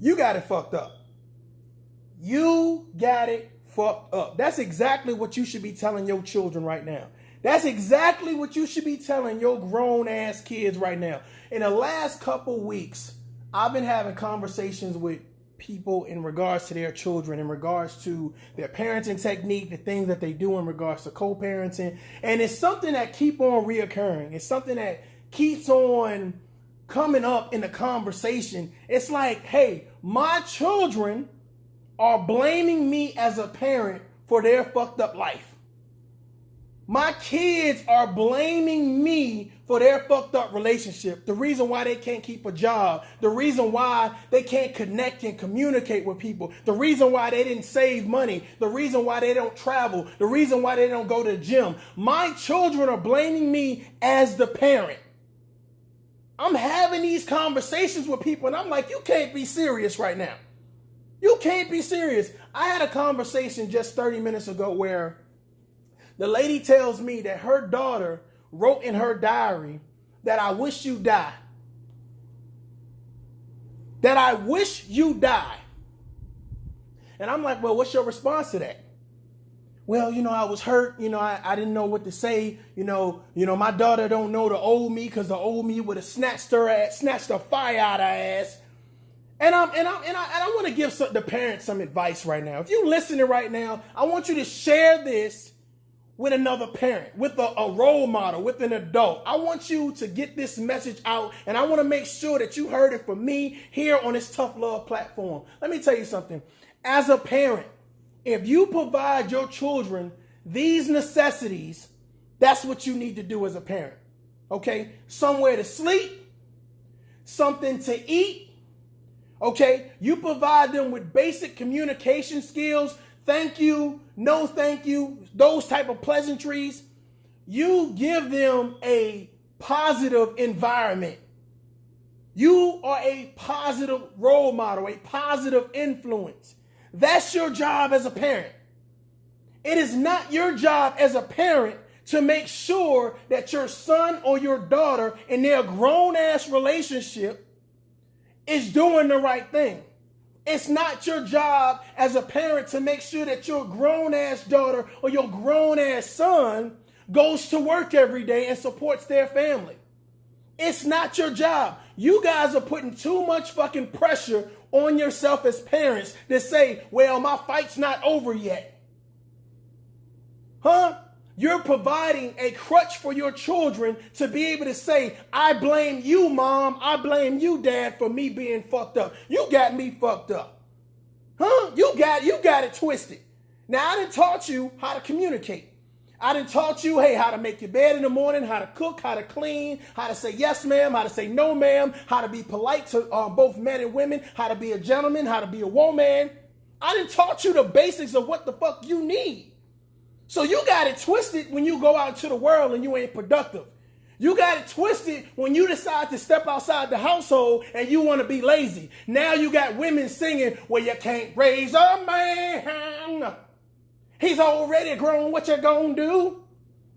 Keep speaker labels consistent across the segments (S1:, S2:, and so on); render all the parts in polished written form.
S1: You got it fucked up. You got it fucked up. That's exactly what you should be telling your children right now. That's exactly what you should be telling your grown-ass kids right now. In the last couple weeks, I've been having conversations with people in regards to their children, in regards to their parenting technique, the things that they do in regards to co-parenting. And it's something that keep on reoccurring. It's something that keeps on coming up in the conversation. It's like, hey, my children are blaming me as a parent for their fucked up life. My kids are blaming me for their fucked up relationship. The reason why they can't keep a job. The reason why they can't connect and communicate with people. The reason why they didn't save money. The reason why they don't travel. The reason why they don't go to the gym. My children are blaming me as the parent. I'm having these conversations with people and I'm like, you can't be serious right now. You can't be serious. I had a conversation just 30 minutes ago where the lady tells me that her daughter wrote in her diary that I wish you die. That I wish you die. And I'm like, well, what's your response to that? Well, I was hurt. I didn't know what to say. My daughter don't know the old me because the old me would have snatched the fire out of her ass. And I want to give the parents some advice right now. If you're listening right now, I want you to share this with another parent, with a role model, with an adult. I want you to get this message out, and I want to make sure that you heard it from me here on this Tough Love platform. Let me tell you something. As a parent, if you provide your children these necessities, that's what you need to do as a parent. Okay? Somewhere to sleep, something to eat. Okay? You provide them with basic communication skills. Thank you, no thank you, those type of pleasantries. You give them a positive environment. You are a positive role model, a positive influence. That's your job as a parent. It is not your job as a parent to make sure that your son or your daughter in their grown-ass relationship is doing the right thing. It's not your job as a parent to make sure that your grown-ass daughter or your grown-ass son goes to work every day and supports their family. It's not your job. You guys are putting too much fucking pressure on yourself as parents to say, well, my fight's not over yet. Huh? You're providing a crutch for your children to be able to say, I blame you, mom. I blame you, dad, for me being fucked up. You got me fucked up. Huh? You got it twisted. Now, I done taught you how to communicate. I done taught you, hey, how to make your bed in the morning, how to cook, how to clean, how to say yes, ma'am, how to say no, ma'am, how to be polite to both men and women, how to be a gentleman, how to be a woman. I done taught you the basics of what the fuck you need. So you got it twisted when you go out into the world and you ain't productive. You got it twisted when you decide to step outside the household and you want to be lazy. Now you got women singing, well, you can't raise a man. He's already grown. What you gonna do?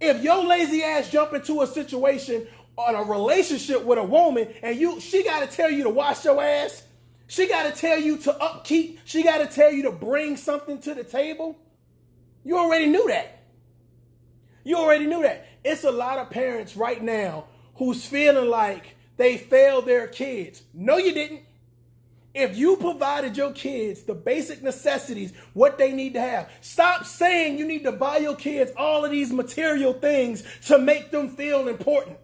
S1: If your lazy ass jump into a situation or a relationship with a woman and she got to tell you to wash your ass. She got to tell you to upkeep. She got to tell you to bring something to the table. You already knew that. You already knew that. It's a lot of parents right now who's feeling like they failed their kids. No, you didn't. If you provided your kids the basic necessities, what they need to have, stop saying you need to buy your kids all of these material things to make them feel important.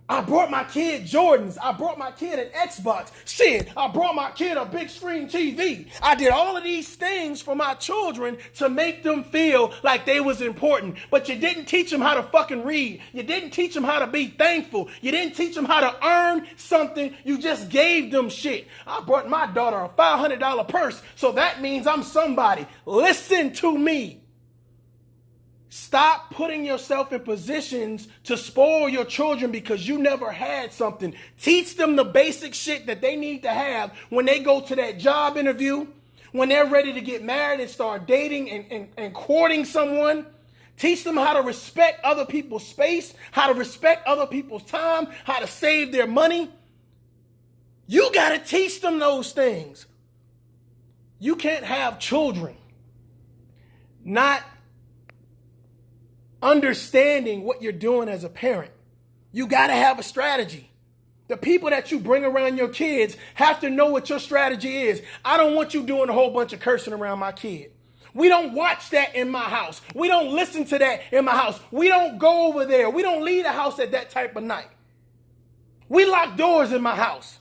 S1: I brought my kid Jordans. I brought my kid an Xbox. Shit, I brought my kid a big screen TV. I did all of these things for my children to make them feel like they was important. But you didn't teach them how to fucking read. You didn't teach them how to be thankful. You didn't teach them how to earn something. You just gave them shit. I brought my daughter a $500 purse, so that means I'm somebody. Listen to me. Stop putting yourself in positions to spoil your children because you never had something. Teach them the basic shit that they need to have when they go to that job interview, when they're ready to get married and start dating and courting someone. Teach them how to respect other people's space, how to respect other people's time, how to save their money. You got to teach them those things. You can't have children not understanding what you're doing as a parent. You got to have a strategy. The people that you bring around your kids have to know what your strategy is. I don't want you doing a whole bunch of cursing around my kid. We don't watch that in my house. We don't listen to that in my house. We don't go over there. We don't leave the house at that type of night. We lock doors in my house.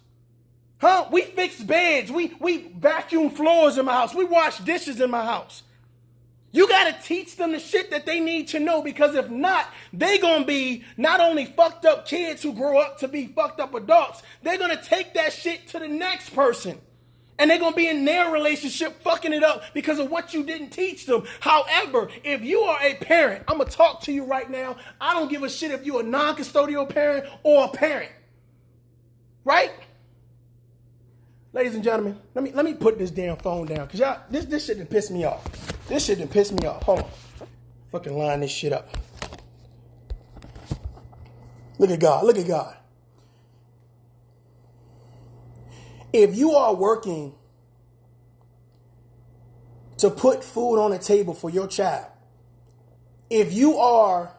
S1: Huh? We fix beds. We vacuum floors in my house. We wash dishes in my house. You got to teach them the shit that they need to know, because if not, they're going to be not only fucked up kids who grow up to be fucked up adults, they're going to take that shit to the next person. And they're going to be in their relationship fucking it up because of what you didn't teach them. However, if you are a parent, I'm going to talk to you right now. I don't give a shit if you're a non-custodial parent or a parent. Right? Ladies and gentlemen, let me put this damn phone down, because y'all, this shit done pissed me off. This shit done pissed me off. Hold on. Fucking line this shit up. Look at God. Look at God. If you are working to put food on the table for your child, if you are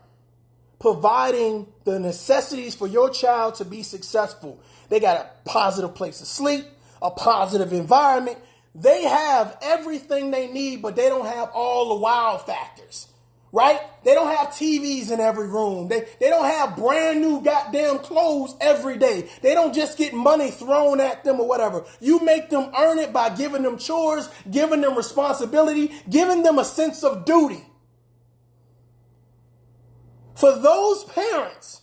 S1: providing the necessities for your child to be successful, they got a positive place to sleep, a positive environment. They have everything they need, but they don't have all the wow factors, right? They don't have TVs in every room. They don't have brand new goddamn clothes every day. They don't just get money thrown at them or whatever. You make them earn it by giving them chores, giving them responsibility, giving them a sense of duty. For those parents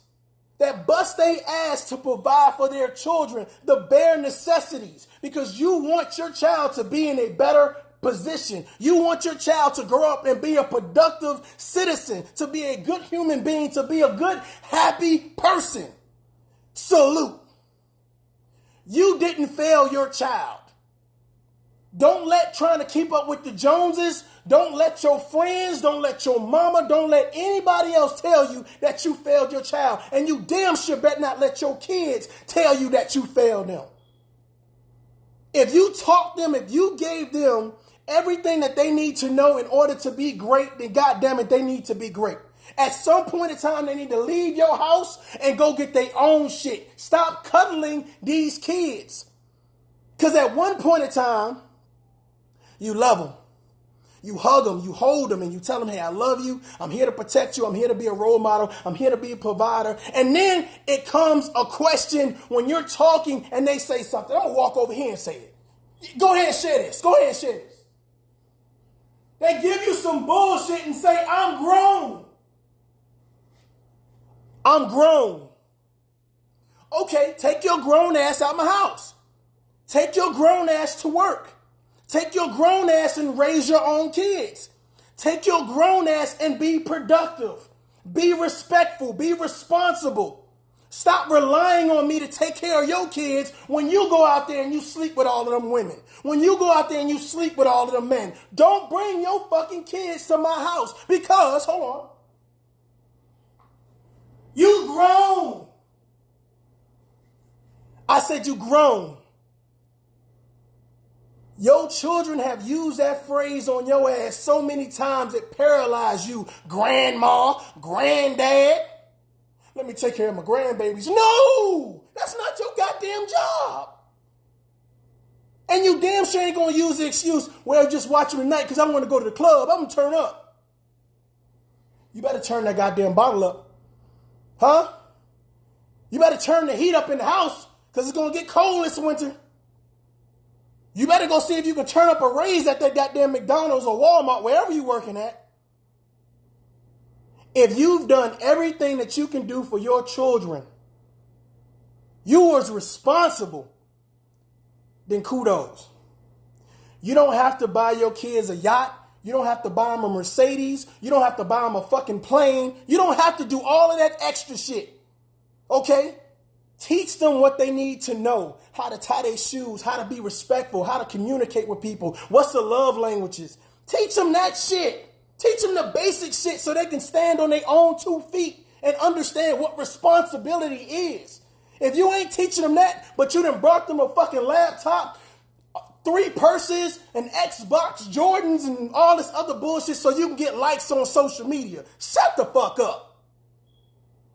S1: that bust their ass to provide for their children the bare necessities, because you want your child to be in a better position. You want your child to grow up and be a productive citizen, to be a good human being, to be a good, happy person. Salute. You didn't fail your child. Don't let trying to keep up with the Joneses, don't let your friends, don't let your mama, don't let anybody else tell you that you failed your child. And you damn sure better not let your kids tell you that you failed them. If you taught them, if you gave them everything that they need to know in order to be great, then goddamn it, they need to be great. At some point in time, they need to leave your house and go get their own shit. Stop cuddling these kids. Because at one point in time, you love them. You hug them, you hold them, and you tell them, hey, I love you. I'm here to protect you. I'm here to be a role model. I'm here to be a provider. And then it comes a question when you're talking and they say something. I'm going to walk over here and say it. Go ahead and share this. Go ahead and share this. They give you some bullshit and say, I'm grown. I'm grown. Okay, take your grown ass out of my house. Take your grown ass to work. Take your grown ass and raise your own kids. Take your grown ass and be productive. Be respectful. Be responsible. Stop relying on me to take care of your kids when you go out there and you sleep with all of them women. When you go out there and you sleep with all of them men. Don't bring your fucking kids to my house because, hold on, you grown. I said you grown. Your children have used that phrase on your ass so many times it paralyzed you. Grandma, granddad. Let me take care of my grandbabies. No, that's not your goddamn job. And you damn sure ain't going to use the excuse, well, just watch them tonight because I want to go to the club. I'm going to turn up. You better turn that goddamn bottle up. Huh? You better turn the heat up in the house because it's going to get cold this winter. You better go see if you can turn up a raise at that goddamn McDonald's or Walmart, wherever you're working at. If you've done everything that you can do for your children, you was responsible, then kudos. You don't have to buy your kids a yacht. You don't have to buy them a Mercedes. You don't have to buy them a fucking plane. You don't have to do all of that extra shit. Okay? Teach them what they need to know. How to tie their shoes, how to be respectful, how to communicate with people. What's the love languages? Teach them that shit. Teach them the basic shit so they can stand on their own 2 feet and understand what responsibility is. If you ain't teaching them that, but you done brought them a fucking laptop, 3 purses, an Xbox, Jordans, and all this other bullshit so you can get likes on social media. Shut the fuck up.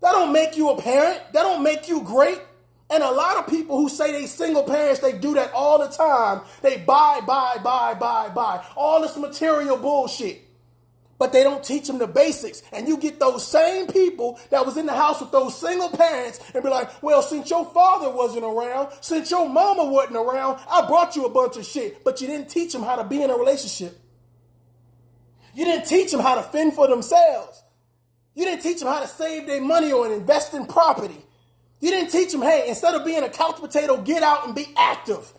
S1: That don't make you a parent. That don't make you great. And a lot of people who say they single parents, they do that all the time. They buy. All this material bullshit. But they don't teach them the basics. And you get those same people that was in the house with those single parents and be like, well, since your father wasn't around, since your mama wasn't around, I brought you a bunch of shit. But you didn't teach them how to be in a relationship. You didn't teach them how to fend for themselves. You didn't teach them how to save their money or invest in property. You didn't teach them, hey, instead of being a couch potato, get out and be active.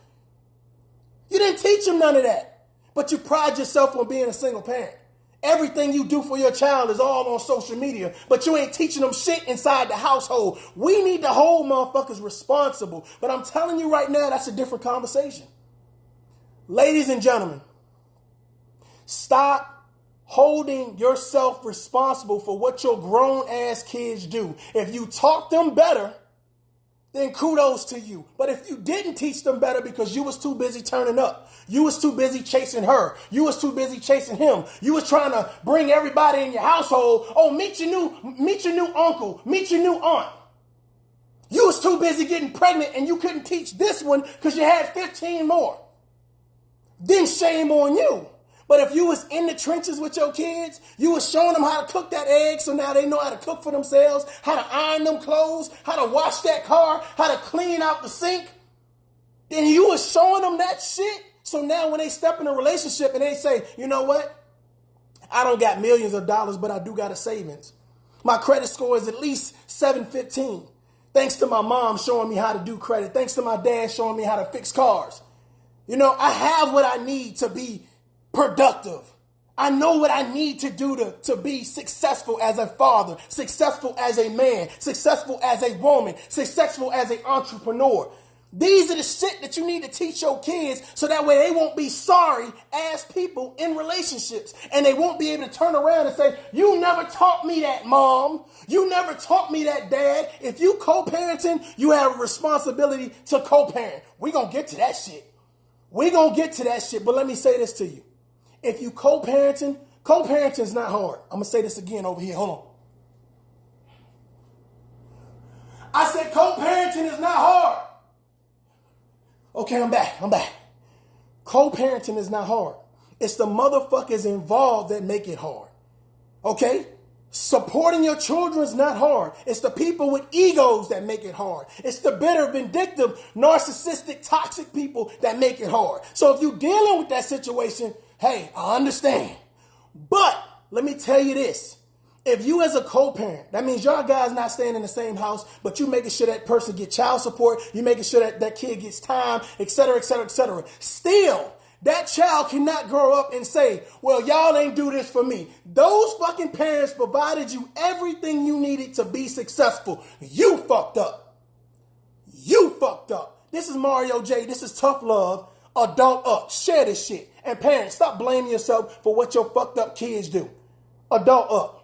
S1: You didn't teach them none of that. But you pride yourself on being a single parent. Everything you do for your child is all on social media, but you ain't teaching them shit inside the household. We need to hold motherfuckers responsible. But I'm telling you right now, that's a different conversation. Ladies and gentlemen, stop holding yourself responsible for what your grown-ass kids do. If you taught them better, then kudos to you. But if you didn't teach them better because you was too busy turning up, you was too busy chasing her, you was too busy chasing him, you was trying to bring everybody in your household, oh, meet your new uncle, meet your new aunt. You was too busy getting pregnant and you couldn't teach this one because you had 15 more. Then shame on you. But if you was in the trenches with your kids, you was showing them how to cook that egg so now they know how to cook for themselves, how to iron them clothes, how to wash that car, how to clean out the sink. Then you was showing them that shit. So now when they step in a relationship and they say, you know what? I don't got millions of dollars, but I do got a savings. My credit score is at least 715. Thanks to my mom showing me how to do credit. Thanks to my dad showing me how to fix cars. You know, I have what I need to be productive. I know what I need to do to be successful as a father, successful as a man, successful as a woman, successful as an entrepreneur. These are the shit that you need to teach your kids so that way they won't be sorry ass people in relationships. And they won't be able to turn around and say, you never taught me that, mom. You never taught me that, dad. If you co-parenting, you have a responsibility to co-parent. We're going to get to that shit. We're going to get to that shit. But let me say this to you. If you co-parenting is not hard. I'm going to say this again over here. Hold on. I said co-parenting is not hard. Okay, I'm back. Co-parenting is not hard. It's the motherfuckers involved that make it hard. Okay? Supporting your children is not hard. It's the people with egos that make it hard. It's the bitter, vindictive, narcissistic, toxic people that make it hard. So if you're dealing with that situation, hey, I understand. But let me tell you this. If you as a co-parent, that means y'all guys not staying in the same house, but you making sure that person get child support, you making sure that that kid gets time, et cetera, et cetera, et cetera. Still, that child cannot grow up and say, well, y'all ain't do this for me. Those fucking parents provided you everything you needed to be successful. You fucked up. You fucked up. This is Mario J. This is Tough Love. Adult up. Share this shit. And parents, stop blaming yourself for what your fucked up kids do. Adult up.